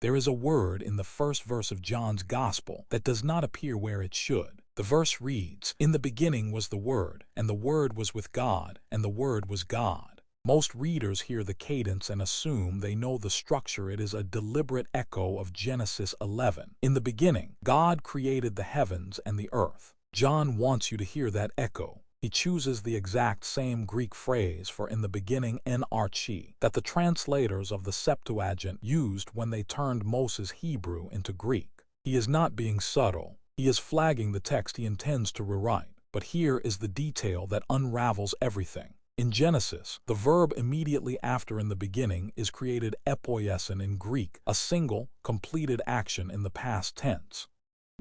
There is a word in the first verse of John's Gospel that does not appear where it should. The verse reads, "In the beginning was the Word, and the Word was with God, and the Word was God." Most readers hear the cadence and assume they know the structure. It is a deliberate echo of Genesis 11. In the beginning, God created the heavens and the earth. John wants you to hear that echo. He chooses the exact same Greek phrase for "in the beginning" en archi that the translators of the Septuagint used when they turned Moses' Hebrew into Greek. He is not being subtle. He is flagging the text he intends to rewrite. But here is the detail that unravels everything. In Genesis, the verb immediately after "in the beginning" is created epoiesin in Greek, a single, completed action in the past tense.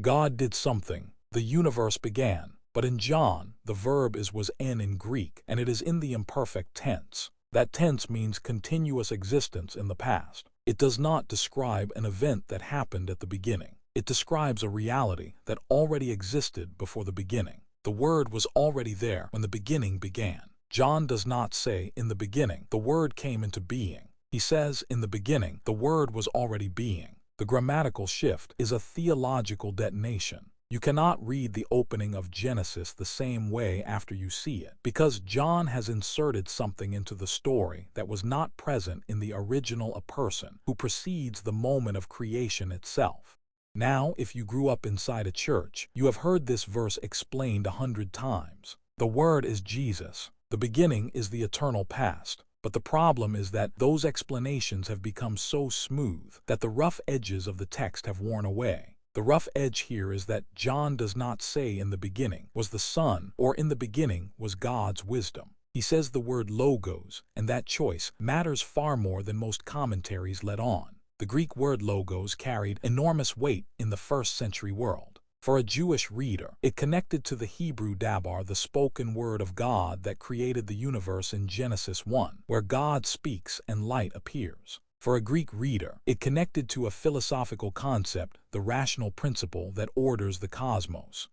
God did something. The universe began. But in John, the verb was in Greek, and it is in the imperfect tense. That tense means continuous existence in the past. It does not describe an event that happened at the beginning. It describes a reality that already existed before the beginning. The Word was already there when the beginning began. John does not say, "In the beginning, the Word came into being." He says, "In the beginning, the Word was already being." The grammatical shift is a theological detonation. You cannot read the opening of Genesis the same way after you see it, because John has inserted something into the story that was not present in the original, a person who precedes the moment of creation itself. Now, if you grew up inside a church, you have heard this verse explained 100 times. The Word is Jesus. The beginning is the eternal past. But the problem is that those explanations have become so smooth that the rough edges of the text have worn away. The rough edge here is that John does not say "in the beginning was the Son" or "in the beginning was God's wisdom." He says the word logos, and that choice matters far more than most commentaries let on. The Greek word logos carried enormous weight in the first-century world. For a Jewish reader, it connected to the Hebrew dabar, the spoken word of God that created the universe in Genesis 1, where God speaks and light appears. For a Greek reader, it connected to a philosophical concept, the rational principle that orders the cosmos.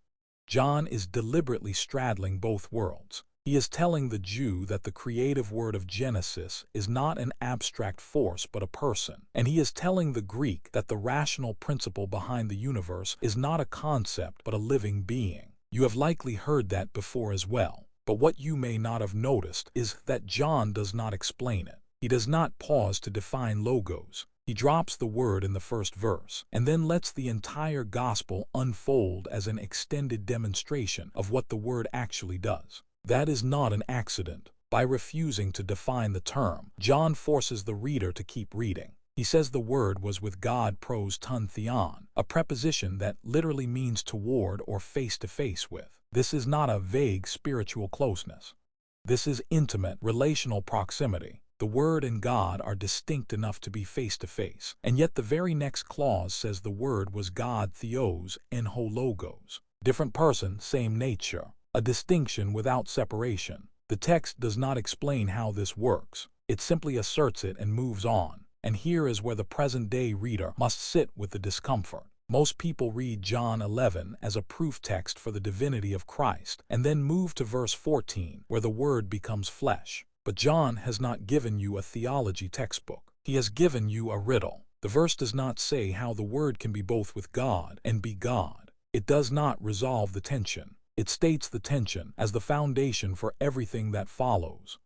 John is deliberately straddling both worlds. He is telling the Jew that the creative word of Genesis is not an abstract force but a person, and he is telling the Greek that the rational principle behind the universe is not a concept but a living being. You have likely heard that before as well, but what you may not have noticed is that John does not explain it. He does not pause to define logos. He drops the word in the first verse, and then lets the entire gospel unfold as an extended demonstration of what the word actually does. That is not an accident. By refusing to define the term, John forces the reader to keep reading. He says the Word was with God, pros ton theon, a preposition that literally means toward or face-to-face with. This is not a vague spiritual closeness. This is intimate, relational proximity. The Word and God are distinct enough to be face-to-face, and yet the very next clause says the Word was God, theos, en ho logos. Different person, same nature. A distinction without separation. The text does not explain how this works. It simply asserts it and moves on. And here is where the present-day reader must sit with the discomfort. Most people read John 11 as a proof text for the divinity of Christ, and then move to verse 14, where the Word becomes flesh. But John has not given you a theology textbook. He has given you a riddle. The verse does not say how the Word can be both with God and be God. It does not resolve the tension. It states the tension as the foundation for everything that follows.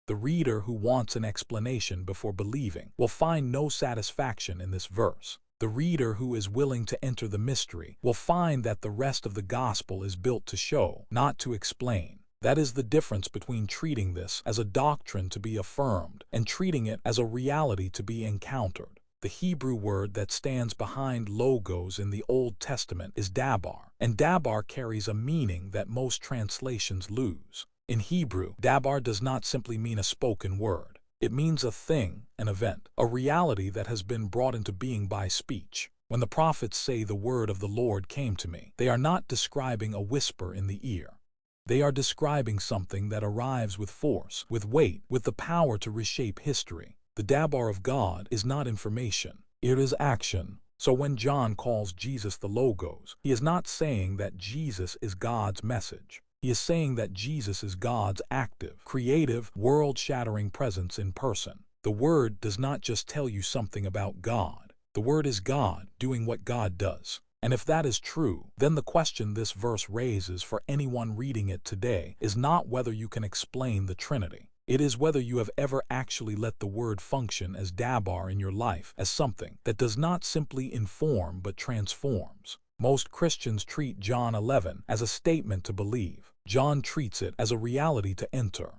The reader who wants an explanation before believing will find no satisfaction in this verse. The reader who is willing to enter the mystery will find that the rest of the gospel is built to show, not to explain. That is the difference between treating this as a doctrine to be affirmed and treating it as a reality to be encountered. The Hebrew word that stands behind logos in the Old Testament is dabar, and dabar carries a meaning that most translations lose. In Hebrew, dabar does not simply mean a spoken word. It means a thing, an event, a reality that has been brought into being by speech. When the prophets say the word of the Lord came to me, they are not describing a whisper in the ear. They are describing something that arrives with force, with weight, with the power to reshape history. The dabar of God is not information, it is action. So when John calls Jesus the Logos, he is not saying that Jesus is God's message. He is saying that Jesus is God's active, creative, world-shattering presence in person. The Word does not just tell you something about God. The Word is God, doing what God does. And if that is true, then the question this verse raises for anyone reading it today is not whether you can explain the Trinity. It is whether you have ever actually let the Word function as dabar in your life, as something that does not simply inform but transforms. Most Christians treat John 11 as a statement to believe. John treats it as a reality to enter.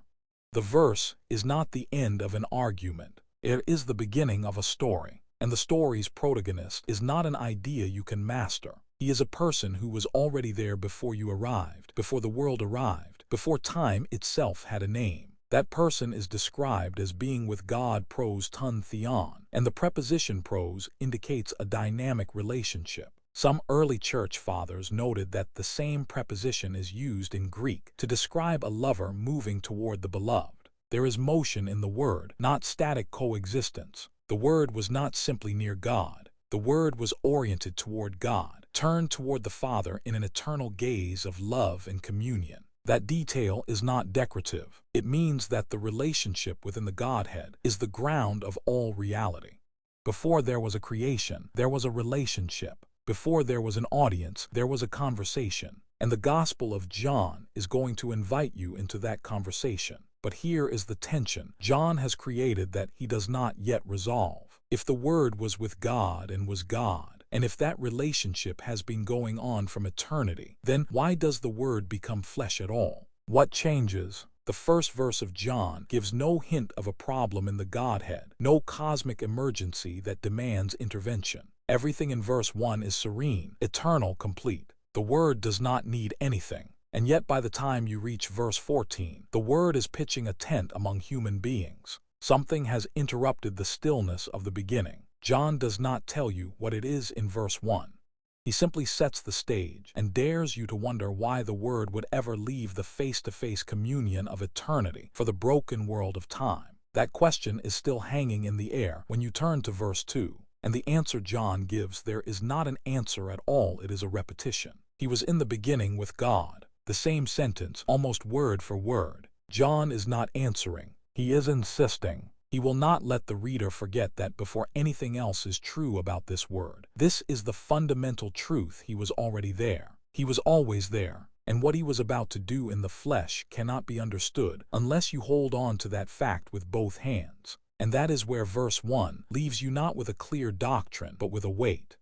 The verse is not the end of an argument. It is the beginning of a story. And the story's protagonist is not an idea you can master. He is a person who was already there before you arrived, before the world arrived, before time itself had a name. That person is described as being with God pros ton theon, and the preposition pros indicates a dynamic relationship. Some early church fathers noted that the same preposition is used in Greek to describe a lover moving toward the beloved. There is motion in the word, not static coexistence. The Word was not simply near God. The Word was oriented toward God, turned toward the Father in an eternal gaze of love and communion. That detail is not decorative. It means that the relationship within the Godhead is the ground of all reality. Before there was a creation, there was a relationship. Before there was an audience, there was a conversation. And the Gospel of John is going to invite you into that conversation. But here is the tension John has created that he does not yet resolve. If the Word was with God and was God, and if that relationship has been going on from eternity, then why does the Word become flesh at all? What changes? The first verse of John gives no hint of a problem in the Godhead, no cosmic emergency that demands intervention. Everything in verse 1 is serene, eternal, complete. The Word does not need anything. And yet by the time you reach verse 14, the Word is pitching a tent among human beings. Something has interrupted the stillness of the beginning. John does not tell you what it is in verse 1. He simply sets the stage and dares you to wonder why the Word would ever leave the face-to-face communion of eternity for the broken world of time. That question is still hanging in the air when you turn to verse 2. And the answer John gives there is not an answer at all, it is a repetition. He was in the beginning with God. The same sentence, almost word for word. John is not answering. He is insisting. He will not let the reader forget that before anything else is true about this Word. This is the fundamental truth. He was already there. He was always there. And what he was about to do in the flesh cannot be understood unless you hold on to that fact with both hands. And that is where verse 1 leaves you not with a clear doctrine, but with a weight.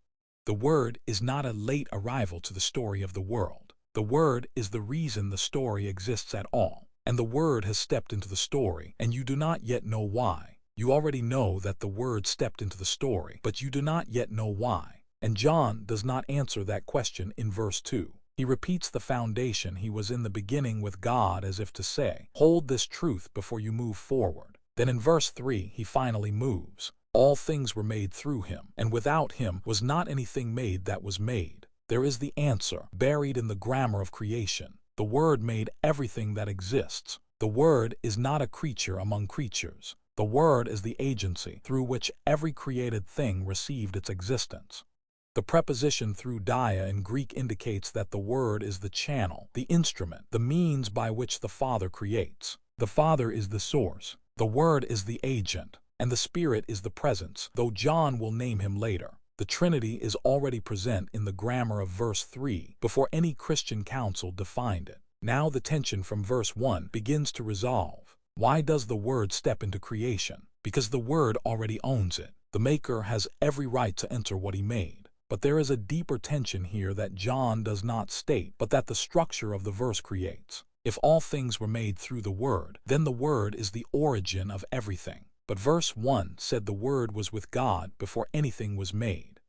The Word is not a late arrival to the story of the world. The Word is the reason the story exists at all. And the Word has stepped into the story, and you do not yet know why. You already know that the Word stepped into the story, but you do not yet know why. And John does not answer that question in verse 2. He repeats the foundation. He was in the beginning with God, as if to say, hold this truth before you move forward. Then in verse 3 he finally moves. All things were made through him, and without him was not anything made that was made. There is the answer, buried in the grammar of creation. The Word made everything that exists. The Word is not a creature among creatures. The Word is the agency through which every created thing received its existence. The preposition through dia in Greek indicates that the Word is the channel, the instrument, the means by which the Father creates. The Father is the source. The Word is the agent, and the Spirit is the presence, though John will name him later. The Trinity is already present in the grammar of verse 3 before any Christian council defined it. Now the tension from verse 1 begins to resolve. Why does the Word step into creation? Because the Word already owns it. The Maker has every right to enter what he made. But there is a deeper tension here that John does not state, but that the structure of the verse creates. If all things were made through the Word, then the Word is the origin of everything. But verse 1 said the Word was with God before anything was made.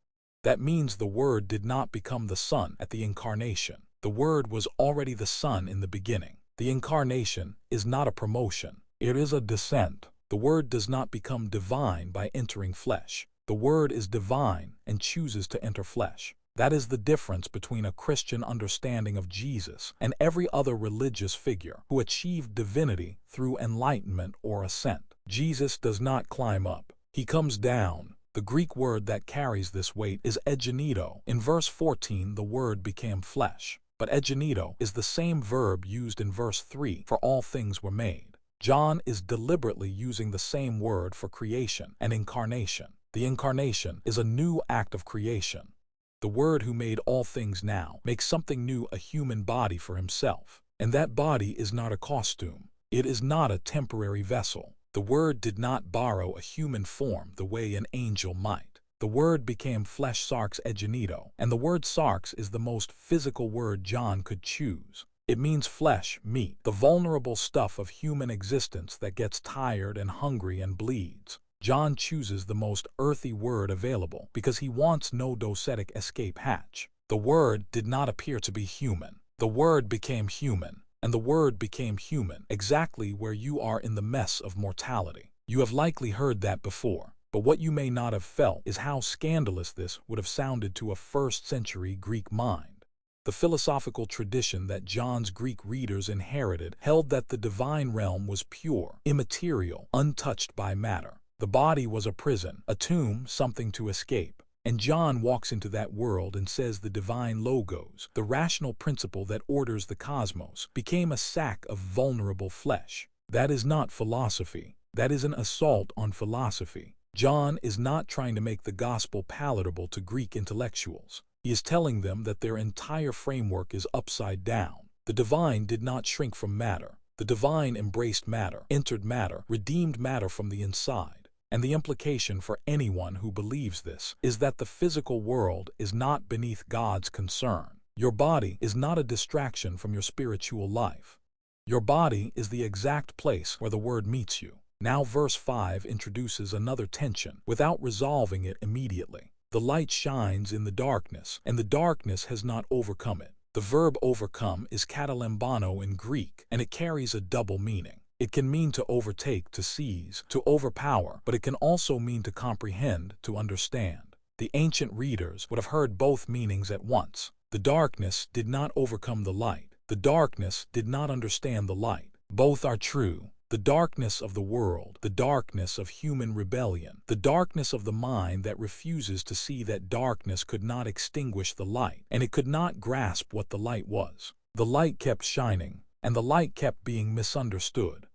That means the Word did not become the Son at the Incarnation. The Word was already the Son in the beginning. The Incarnation is not a promotion. It is a descent. The Word does not become divine by entering flesh. The Word is divine and chooses to enter flesh. That is the difference between a Christian understanding of Jesus and every other religious figure who achieved divinity through enlightenment or ascent. Jesus does not climb up. He comes down. The Greek word that carries this weight is egeneto. In verse 14, the Word became flesh. But egeneto is the same verb used in verse 3 for all things were made. John is deliberately using the same word for creation and incarnation. The Incarnation is a new act of creation. The Word who made all things now makes something new, a human body for himself. And that body is not a costume. It is not a temporary vessel. The Word did not borrow a human form the way an angel might. The Word became flesh, sarx egenito, and the word sarx is the most physical word John could choose. It means flesh, meat, the vulnerable stuff of human existence that gets tired and hungry and bleeds. John chooses the most earthy word available because he wants no docetic escape hatch. The Word did not appear to be human. The Word became human, and the Word became human exactly where you are in the mess of mortality. You have likely heard that before. But what you may not have felt is how scandalous this would have sounded to a first-century Greek mind. The philosophical tradition that John's Greek readers inherited held that the divine realm was pure, immaterial, untouched by matter. The body was a prison, a tomb, something to escape. And John walks into that world and says the divine logos, the rational principle that orders the cosmos, became a sack of vulnerable flesh. That is not philosophy. That is an assault on philosophy. John is not trying to make the gospel palatable to Greek intellectuals. He is telling them that their entire framework is upside down. The divine did not shrink from matter. The divine embraced matter, entered matter, redeemed matter from the inside. And the implication for anyone who believes this is that the physical world is not beneath God's concern. Your body is not a distraction from your spiritual life. Your body is the exact place where the Word meets you. Now verse 5 introduces another tension without resolving it immediately. The light shines in the darkness, and the darkness has not overcome it. The verb overcome is katalambano in Greek, and it carries a double meaning. It can mean to overtake, to seize, to overpower, but it can also mean to comprehend, to understand. The ancient readers would have heard both meanings at once. The darkness did not overcome the light. The darkness did not understand the light. Both are true. The darkness of the world, the darkness of human rebellion, the darkness of the mind that refuses to see that darkness could not extinguish the light, and it could not grasp what the light was. The light kept shining, and the light kept being misunderstood.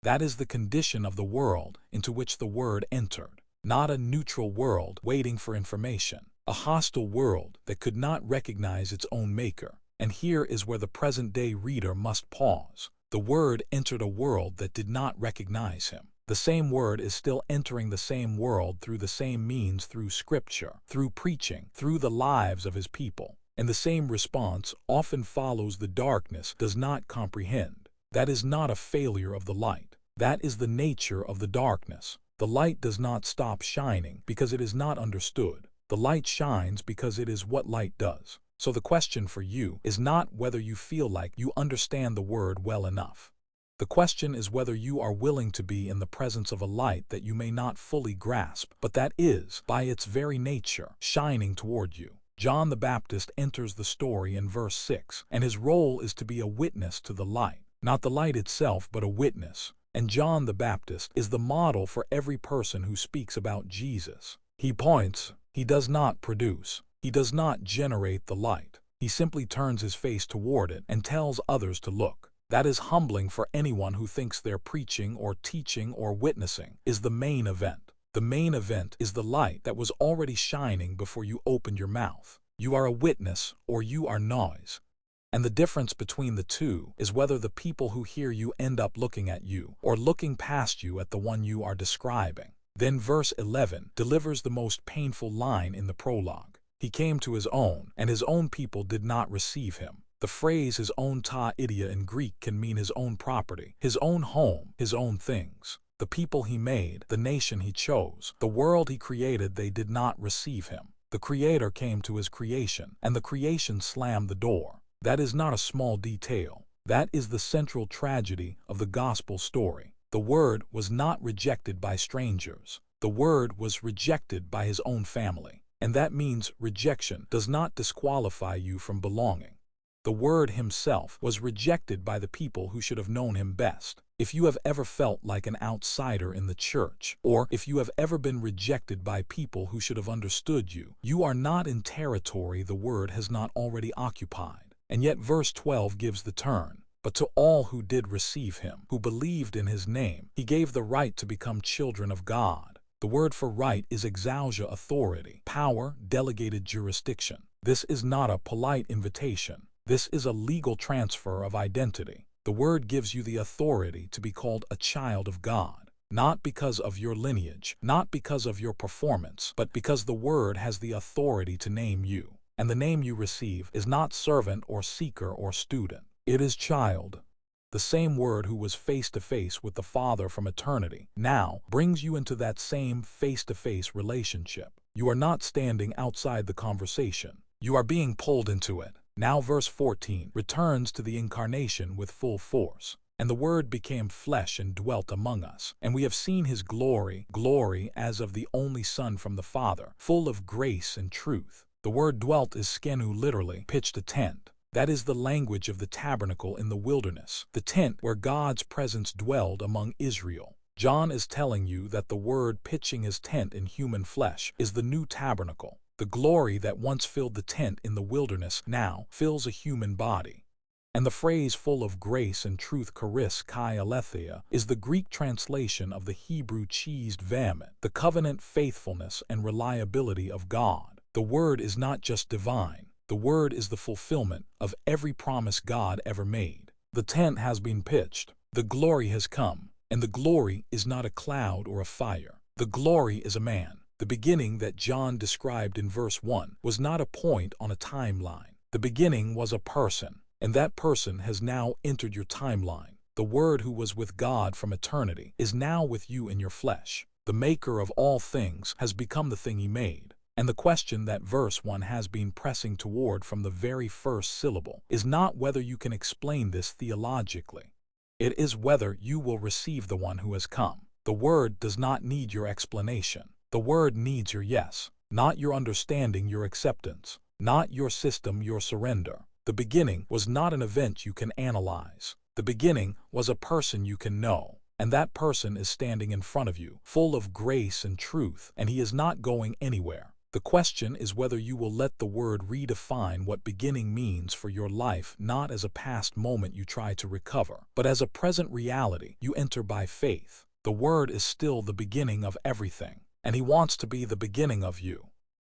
That is the condition of the world into which the Word entered. Not a neutral world waiting for information, a hostile world that could not recognize its own maker. And here is where the present-day reader must pause. The Word entered a world that did not recognize him. The same Word is still entering the same world through the same means, through Scripture, through preaching, through the lives of his people. And the same response often follows. The darkness does not comprehend. That is not a failure of the light. That is the nature of the darkness. The light does not stop shining because it is not understood. The light shines because it is what light does. So the question for you is not whether you feel like you understand the Word well enough. The question is whether you are willing to be in the presence of a light that you may not fully grasp, but that is, by its very nature, shining toward you. John the Baptist enters the story in verse 6, and his role is to be a witness to the light. Not the light itself, but a witness. And John the Baptist is the model for every person who speaks about Jesus. He points, he does not produce. He does not generate the light. He simply turns his face toward it and tells others to look. That is humbling for anyone who thinks their preaching or teaching or witnessing is the main event. The main event is the light that was already shining before you opened your mouth. You are a witness or you are noise. And the difference between the two is whether the people who hear you end up looking at you or looking past you at the one you are describing. Then verse 11 delivers the most painful line in the prologue. He came to his own, and his own people did not receive him. The phrase his own ta idia in Greek can mean his own property, his own home, his own things. The people he made, the nation he chose, the world he created, they did not receive him. The Creator came to his creation, and the creation slammed the door. That is not a small detail. That is the central tragedy of the gospel story. The Word was not rejected by strangers. The Word was rejected by his own family. And that means rejection does not disqualify you from belonging. The Word himself was rejected by the people who should have known him best. If you have ever felt like an outsider in the church, or if you have ever been rejected by people who should have understood you, you are not in territory the Word has not already occupied. And yet verse 12 gives the turn. But to all who did receive him, who believed in his name, he gave the right to become children of God. The word for right is exousia, authority, power, delegated jurisdiction. This is not a polite invitation. This is a legal transfer of identity. The word gives you the authority to be called a child of God, not because of your lineage, not because of your performance, but because the word has the authority to name you. And the name you receive is not servant or seeker or student. It is child. The same word who was face to face with the Father from eternity now brings you into that same face-to-face relationship. You are not standing outside the conversation. You are being pulled into it. Now verse 14 returns to the Incarnation with full force. And the Word became flesh and dwelt among us. And we have seen his glory, glory as of the only Son from the Father, full of grace and truth. The word dwelt is skenu, literally, pitched a tent. That is the language of the tabernacle in the wilderness, the tent where God's presence dwelled among Israel. John is telling you that the word pitching his tent in human flesh is the new tabernacle. The glory that once filled the tent in the wilderness now fills a human body. And the phrase full of grace and truth, charis kai aletheia, is the Greek translation of the Hebrew cheesed vehement, the covenant faithfulness and reliability of God. The word is not just divine. The word is the fulfillment of every promise God ever made. The tent has been pitched. The glory has come. And the glory is not a cloud or a fire. The glory is a man. The beginning that John described in verse 1 was not a point on a timeline. The beginning was a person, and that person has now entered your timeline. The Word who was with God from eternity is now with you in your flesh. The maker of all things has become the thing he made. And the question that verse 1 has been pressing toward from the very first syllable is not whether you can explain this theologically. It is whether you will receive the one who has come. The Word does not need your explanation. The Word needs your yes, not your understanding, your acceptance, not your system, your surrender. The beginning was not an event you can analyze. The beginning was a person you can know. And that person is standing in front of you, full of grace and truth, and he is not going anywhere. The question is whether you will let the Word redefine what beginning means for your life, not as a past moment you try to recover, but as a present reality you enter by faith. The Word is still the beginning of everything, and he wants to be the beginning of you.